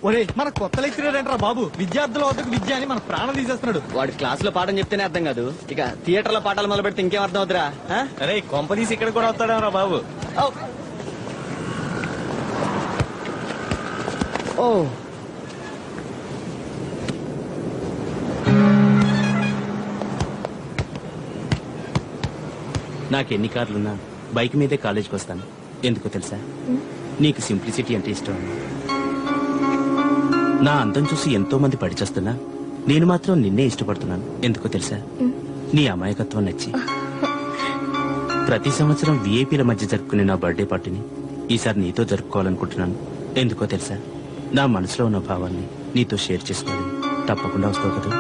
ఒరే మన కొత్త లెక్చరర్ ఏంట్రా బాబు, విద్యార్థుల వద్దకు విద్య అని మన ప్రాణం తీసేస్తున్నాడు. వాడి క్లాస్ లో పాఠం చెప్తేనే అర్థం కాదు, ఇక థియేటర్ లో పాఠాలు మొదలు పెడితే ఇంకేం అర్థం అవుతురా? అరే కొంపదీసి ఇక్కడ కూడా వస్తాడేమరా బాబు. ఓ నాకెన్ని కార్లున్నా బైక్ మీదే కాలేజ్కి వస్తాను. ఎందుకో తెలుసా? నీకు సింప్లిసిటీ అంటే ఇష్టం. నా అందం చూసి ఎంతో మంది పడిచేస్తున్నా నేను మాత్రం నిన్నే ఇష్టపడుతున్నాను. ఎందుకో తెలుసా? నీ అమాయకత్వం నచ్చి. ప్రతి సంవత్సరం విఐపీల మధ్య జరుపుకునే నా బర్త్డే పార్టీని ఈసారి నీతో జరుపుకోవాలనుకుంటున్నాను. ఎందుకో తెలుసా? నా మనసులో ఉన్న భావాన్ని నీతో షేర్ చేసుకోవాలి. తప్పకుండా వస్తావు కదా?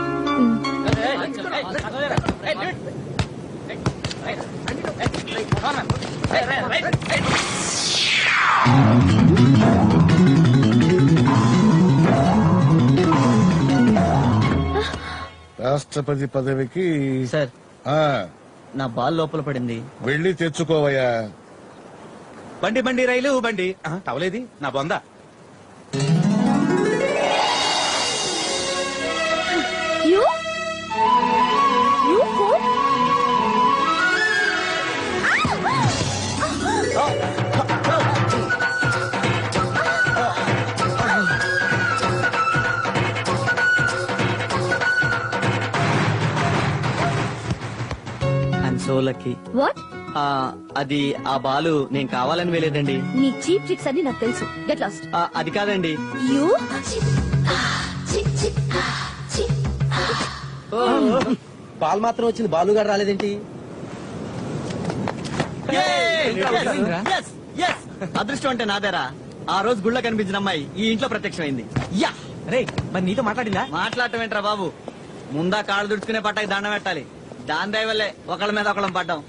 రాష్ట్రపతి పదవికి సార్, నా బాల్ లోపల పడింది, వెళ్ళి తెచ్చుకోవయ్యా. బండి బండి రైలు బండి తవలేది నా బొంద. So lucky. వాట్? అది ఆ బాలు నేను కావాలని వేలేదండి. నీ చీప్ ట్రిక్స్ అన్ని నాకు తెలుసు. Get lost. అది కాదండి. యూ బాల్ మాత్రం వచ్చింది, బాలుగారు రాలేదేంటి? అదృష్టం అంటే నాదేరా. ఆ రోజు గుళ్ళ కనిపించిన అమ్మాయి ఈ ఇంట్లో ప్రత్యక్షమైంది. యా రే మరి నీతో మాట్లాడిందా? మాట్లాడటం ఏంట్రా బాబు, ముందా కాళ్ళు దుడుచుకునే పట్టాకి దండం పెట్టాలి. దాని దయ వల్లే ఒకళ్ళ మీద ఒకళ్ళం పడ్డాం.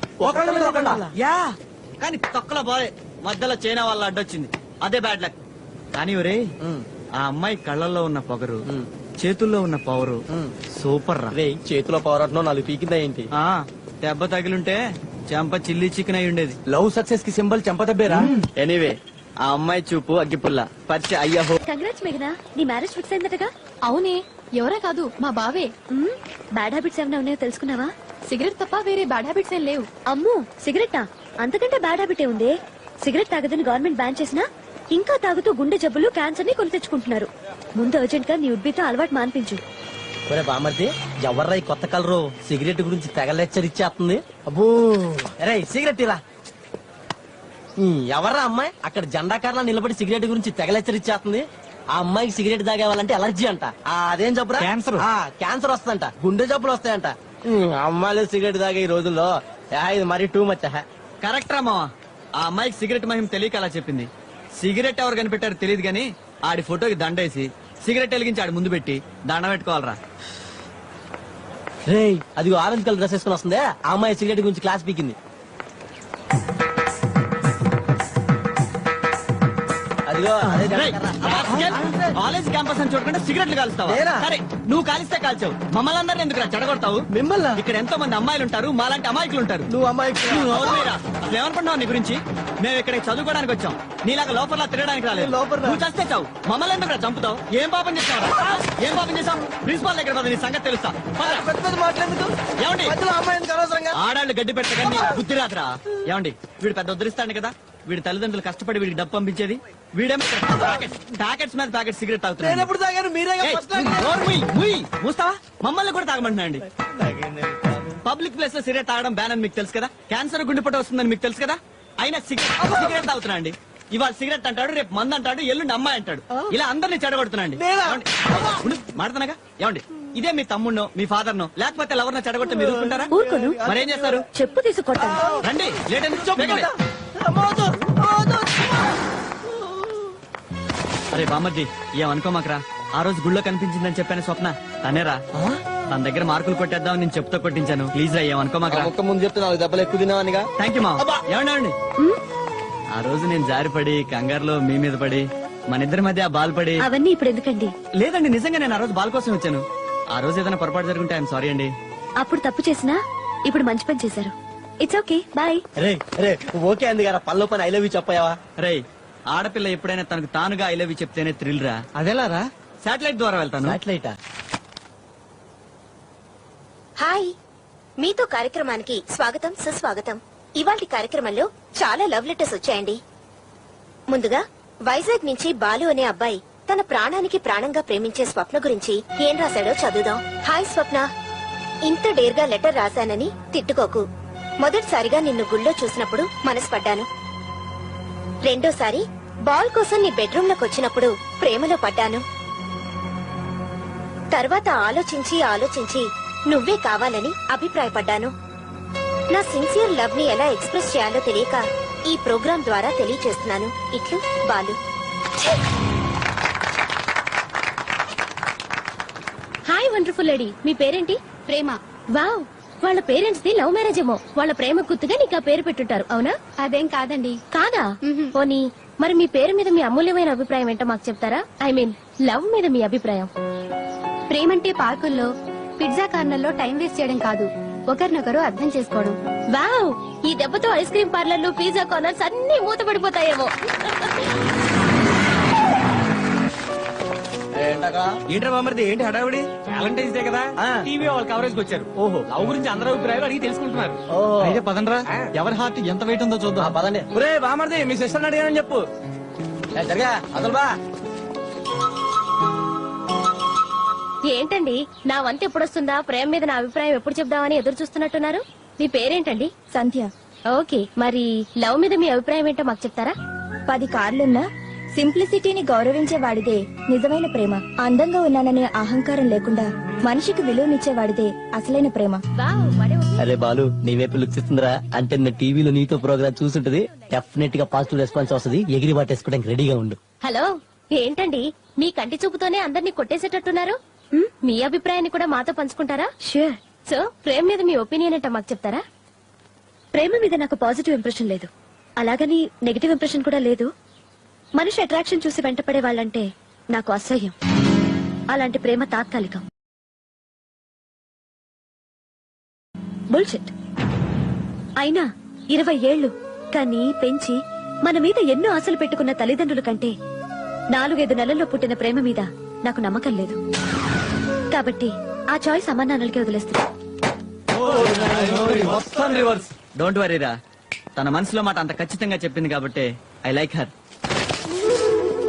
యా కానీ తొక్కల బాయ్ మధ్యలో చైనా వాళ్ళ అడ్డొచ్చింది, అదే బ్యాడ్ లక్. కానీ ఒరే, ఆ అమ్మాయి కళ్ళల్లో ఉన్న పొగరు, చేతుల్లో ఉన్న పవరు సూపర్ రా. చేతిలో పవరట్నో 4 పీకిందా ఏంటి? దెబ్బ తగిలుంటే చెంప చిల్లి చికెన్ అయి ఉండేది. లవ్ సక్సెస్ కి సింబల్ చెంపదబ్బేరా? ఎనీవే, ఆ అమ్మాయి చూపు అగ్గిపుల్ల పరిచయ అయ్యహో. కంగ్రాట్స్ మేఘనా, నీ మ్యారేజ్ ఫిక్స్ అయిందటగా? అవునే, ఎవరా కాదు మా బావే. బ్యాడ్ హ్యాబిట్స్ ఏమైనా ఉన్నాయో తెలుసుకున్నావా? సిగరెట్ తప్ప వేరే బ్యాడ్ హ్యాబిట్స్ ఏం లేవు. అమ్మో, సిగరెట్టా? అంతకంటే బ్యాడ్ హ్యాబిటే ఉంది. సిగరెట్ తాగదని గవర్నమెంట్ బ్యాన్ చేసినా ఇంకా తాగుతూ గుండె జబ్బులు, క్యాన్సర్ ని కొని తెచ్చుకుంటున్నారు. ముందు అర్జెంట్ గా నీ ఉడ్బీతో అలవాటు మాన్పించు. ఒరే బామర్ది, ఎవర్రా ఈ కొత్త కలరు సిగరెట్ గురించి తెగ లెక్చర్ ఇచ్చేస్తుంది? అబ్బో రే సిగరెట్ ఇలా. ఎవర్రా అమ్మాయి అక్కడ జెండాకారలా నిలబడి సిగరెట్ గురించి తెగ లెక్చర్ ఇచ్చేస్తుంది? ఆ అమ్మాయికి సిగరెట్ తాగేవాలంటే ఎలర్జీ అంట. అదేం జబ్బురా? క్యాన్సర్ వస్తుందంట, గుండె జబ్బులు వస్తాయంట. అమ్మాయిలు సిగరెట్ తాగే ఈ రోజుల్లో ఇది మరీ టూ మచ్. కరెక్ట్ రా మావా, ఆ అమ్మాయికి సిగరెట్ మహిమ తెలియక అలా చెప్పింది. సిగరెట్ ఎవరు కనిపెట్టారో తెలియదు గానీ ఆడి ఫోటోకి దండేసి సిగరెట్ వెలిగించి ఆడి ముందు పెట్టి దండ పెట్టుకోవాలరా. రే అది ఆరెంజ్ కలర్ డ్రెస్ వేసుకుని వస్తుంది, ఆ అమ్మాయి సిగరెట్ గురించి క్లాస్ పీకింది. కాలేజ్ క్యాంపస్ అని చూడకుండా సిగరెట్లు కాలుస్తావా? సరే, నువ్వు కాలిస్తే కాల్చావు, మమ్మల్ని అందరినీ ఎందుకు చెడగొడతావు? మిమ్మల్ని ఇక్కడ ఎంతో మంది అమ్మాయిలు ఉంటారు, మాలాంటి అమాయకులు ఉంటారు. నువ్వు అమ్మాయి అసలు ఏమనుకుంటున్నావు నీ గురించి? మేము ఇక్కడ చదువుకోవడానికి వచ్చాం, నీలాగా లోపల తిరగడానికి రాలేదు. నువ్వు చస్తే చావు, మమ్మల్ని ఎందుకు చంపుతావు? ఏం పాపం చేస్తావు? ఏం పాపం చేసావు? ప్రిన్సిపాల్ దగ్గర పద, నీ సంగతి తెలుస్తా. ఏమండి, ఆడాళ్ళు గడ్డి పెట్టగానే బుద్ధి రాదురా. ఏమండి, వీడు పెద్ద ఉద్ధరిస్తాడు కదా, వీడి తల్లిదండ్రులు కష్టపడి వీడికి డబ్బు పంపించేది, వీడేమో ప్యాకెట్స్ మీద ప్యాకెట్ సిగరెట్ తాగుతున్నాడు. మూస్తావా? మమ్మల్ని కూడా తాగమంటున్నా అండి. పబ్లిక్ ప్లేస్ లో సిగరెట్ తాగడం బ్యాన్ అని మీకు తెలుసు కదా, క్యాన్సర్ గుండెపోటు వస్తుందని మీకు తెలుసు కదా, అయినా సిగరెట్ తాగుతున్నా అండి. ఇవాళ సిగరెట్ అంటాడు, రేపు మందు అంటాడు, ఎల్లుండి అమ్మాయి అంటాడు. ఇలా అందరినీ చెడగొడుతున్నాండి. మాడుతున్నాగా. ఏమండి, ఇదే మీ తమ్ముడినో మీ ఫాదర్ నో లేకపోతే ఎవరినో చెడగొడితే మీరు ఊరుకుంటారా? మరేం చేస్తారు? చెప్పు తీసుకొట్టాను. రండి, లేట్ ఎందుకు? అరే బామ్మర్ది, ఏమనుకోమాకరా. ఆ రోజు గుళ్ళో కనిపించిందని చెప్పాను స్వప్న, తనేరా. తన దగ్గర మార్కులు కొట్టేద్దాం నేను చెప్తూ కొట్టించాను. ప్లీజ్ రా, ఏమనుకోమాకరా. ఒక్క ముందు చెప్తే 4 దెబ్బలు ఎక్కువ తిన్నావనిగా. థ్యాంక్ యూ మా. ఏమండి, ఆ రోజు నేను జారిపడి కంగారులో మీ మీద పడి మన ఇద్దరి మధ్య బాల్ పడి. అవన్నీ ఇప్పుడు ఎందుకండి? లేదండి, నిజంగా నేను ఆ రోజు బాల్ కోసం వచ్చాను. ఆ రోజు ఏదైనా పొరపాటు జరుగుంటే ఐఎమ్ సారీ అండి. అప్పుడు తప్పు చేసినా ఇప్పుడు మంచి పని చేశారు. It's okay, bye. రే ఓకే అంది కదా, పనిలో పని ఐ లవ్ యూ చెప్పావా? రే, ఆడపిల్ల ఎప్పుడైనా తనకు తానుగా ఐ లవ్ యూ చెప్తేనే థ్రిల్ రా. అదేలారా? శాటిలైట్ ద్వారా వెళ్తాను. సాటిలైటా? హాయ్, మీతో కార్యక్రమానికి స్వాగతం సుస్వాగతం. ఇవాల్టి కార్యక్రమంలో చాలా లవ్ లెటర్స్ వచ్చాయండి. ముందుగా వైజాగ్ నుంచి బాలు అనే అబ్బాయి తన ప్రాణానికి ప్రాణంగా ప్రేమించే స్వప్న గురించి ఏం రాశాడో చదువుదాం. హాయ్ స్వప్న, ఇంత డేర్గా లెటర్ రాశానని తిట్టుకోకు. మొదటిసారిగా నిన్ను గుళ్ళో చూసినప్పుడు మనసు పడ్డాను. రెండోసారి బాల్ కోసం నీ బెడ్రూమ్ లోకి వచ్చినప్పుడు ప్రేమలో పడ్డాను. తర్వాత ఆలోచించి ఆలోచించి నువ్వే కావాలని అభిప్రాయపడ్డాను. నా సిన్సియర్ లవ్ ని ఎలా ఎక్స్ప్రెస్ చేయాలో తెలియక ఈ ప్రోగ్రాం ద్వారా తెలియచేస్తున్నాను. ఇట్లు బాలు. హాయ్ వండర్ఫుల్ లేడీ, మీ పేరేంటి? ప్రేమ. వావ్, వాళ్ళ పేరెంట్స్ ది లవ్ మ్యారేజ్ ఏమో. వాళ్ళ ప్రేమ గుర్తుగా నీకు ఆ పేరు పెట్టుంటారు, అవునా? అదేం కాదండి. కాదా? మ్హూ. పోనీ మరి మీ పేరు మీద మీ అమూల్యమైన అభిప్రాయం ఏంటో మాకు చెప్తారా? ఐ మీన్ లవ్ మీద మీ అభిప్రాయం. ప్రేమంటే పార్కుల్లో పిజ్జా కార్నర్లో టైం వేస్ట్ చేయడం కాదు, ఒకరినొకరు అర్థం చేసుకోవడం. వావ్, ఈ దెబ్బతో ఐస్ క్రీమ్ పార్లర్లు పిజ్జా కార్నర్స్ అన్ని మూతపడిపోతాయేమో. ఏంట్రా బామర్ది, ఏంటి హడావిడి? వ్యాలంటైన్స్ డే కదా, టీవీ వాళ్ళ కవరేజ్ వచ్చారు. ఓహో. లవ్ గురించి అందరూ అభిప్రాయాలు అడిగి తెలుసుకుంటున్నారు. ఓ. అయితే పదండ్రా, ఎవరి హార్ట్ ఎంత వెయిట్ ఉందో చూద్దాం. పదండి. ఒరే బామర్ది, మీ సిస్టర్ అడిగానని చెప్పు. జరగా అసలు బా. ఏంటండి, నా వంతు ఎప్పుడొస్తుందా, ప్రేమ మీద నా అభిప్రాయం ఎప్పుడు చెప్దామని ఎదురు చూస్తున్నట్టున్నారు. మీ పేరేంటండి? సంధ్య. ఓకే, మరి లవ్ మీద మీ అభిప్రాయం ఏంటో మాకు చెప్తారా? 10 కార్లున్నా సింప్లిసిటీని గౌరవించే వాడిదే నిజమైన ప్రేమ. అందంగా ఉన్నాననే అహంకారం లేకుండా మనిషికి విలువనిచ్చే వాడిదే అసలైన ప్రేమ. వావ్, భలే ఉంది. అరే బాలు, నీ వైపు లుక్స్ ఇస్తుందిరా. అంటే నిన్న టీవీలో నీతో ప్రోగ్రామ్ చూసుంటది. డెఫినెట్ గా పాజిటివ్ రెస్పాన్స్ వస్తుంది. ఎగిరి వాటేసుకోవడానికి రెడీగా ఉండు. హలో, ఏంటండి మీ కంటి చూపుతోనే అందరినీ కొట్టేసేటట్టున్నారు? మీ అభిప్రాయాన్ని కూడా మాతో పంచుకుంటారా? షూర్. సో ప్రేమ మీద మీ ఒపీనియన్ ఏంటో మాకు చెప్తారా? ప్రేమ మీద నాకు పాజిటివ్ ఇంప్రెషన్ లేదు, అలాగని నెగిటివ్ ఇంప్రెషన్ కూడా లేదు. మనిషి అట్రాక్షన్ చూసి వెంటపడే వాళ్ళంటే నాకు అసహ్యం. అలాంటి ప్రేమ తాత్కాలికం. బుల్షిట్. అయినా 20 ఏళ్లు కానీ పెంచి మన మీద ఎన్నో ఆశలు పెట్టుకున్న తల్లిదండ్రుల కంటే 4-5 నెలల్లో పుట్టిన ప్రేమ మీద నాకు నమ్మకం లేదు. కాబట్టి ఆ చాయిస్ అమ్మా నాన్నలకి వదిలేస్తున్నా. రివర్స్. డోంట్ వరీ రా, తన మనసులో మాట అంత ఖచ్చితంగా చెప్పింది కాబట్టి ఐ లైక్ హర్.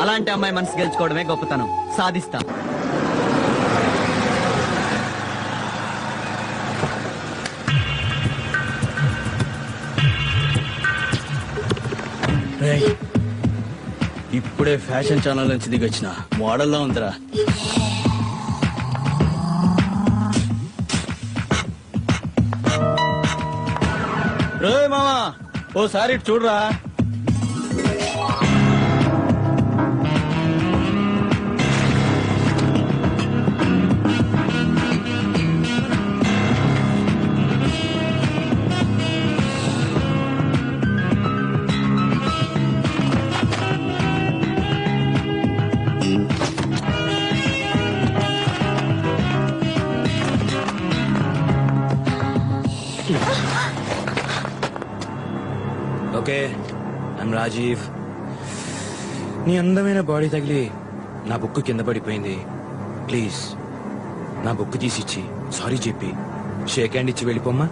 అలాంటి అమ్మాయి మనసు గెలుచుకోవడమే గొప్పతనం. సాధిస్తా. ఇప్పుడే ఫ్యాషన్ ఛానల్ నుంచి దిగొచ్చిన మోడల్లా ఉందిరా. రే మామా, ఓసారి ఇటు చూడరా. Okay, I'm Rajiv. నీ అందమైన బాడీ తగిలి నా బుక్ కింద పడిపోయింది. ప్లీజ్ నా బుక్ తీసిచ్చి సారీ చెప్పి షేక్ హ్యాండ్ ఇచ్చి వెళ్ళిపోమ్మా.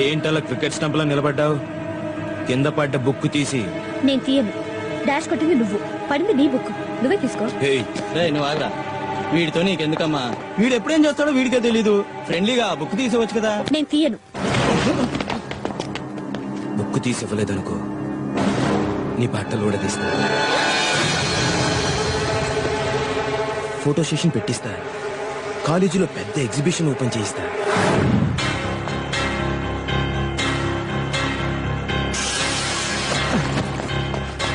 ఏంటలా క్రికెట్ స్టంప్ లో నిలబడ్డావు? కింద పడ్డ బుక్ తీసి. నేను తీయను. డాష్ కొట్టింది నువ్వు, పడింది నీ బుక్. నువ్వే తీసుకో. నువ్వు ఆగరా. వీడితో నీకెందుకమ్మా? వీడు ఎప్పుడేం చేస్తాడో వీడికే తెలీదు. ఫ్రెండ్లీగా బుక్ తీసేవచ్చు కదా. నేను తీయను. బుక్ తీసి ఇవ్వలేదనుకో, నీ బట్టలు కూడా తీస్తా. ఫోటో సెషన్ పెట్టిస్తా. కాలేజీలో పెద్ద ఎగ్జిబిషన్ ఓపెన్ చేయిస్తా.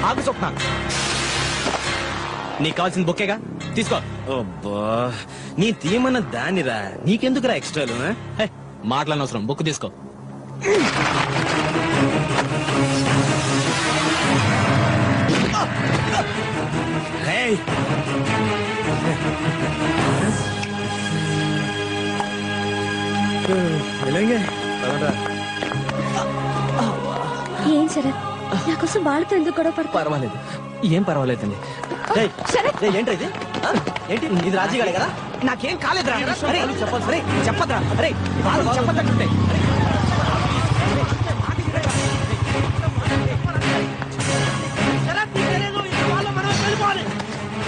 ఆగు స్వప్న, నీకు కావాల్సిన బొక్కేగా తీసుకో. అబ్బా, నీ తీయమన్న దానిరా, నీకెందుకురా ఎక్స్ట్రాలు? మాట్లాడనవసరం, బుక్ తీసుకో. రేయ్, ఏం శరత్, నా కోసం వాళ్ళతో ఎందుకు గొడవ పడతావు? పర్వాలేదు, ఏం పర్వాలేదండి. ఏంటి ఇది? ఆ? ఏంటి ఇది రాజీగాడే కదా? నాకేం కాలేదురా అరే, చెప్పాలి. అరే, చెప్పద్రా అరే వాళ్ళు చెప్పద్దంటుంటే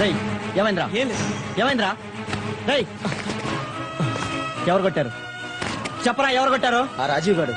రేయ్, ఏమైందిరా ఏమైందిరా రేయ్ ఎవరు కొట్టారు చెప్పరా ఎవరు కొట్టారు ఆ రాజీవ్ గాడు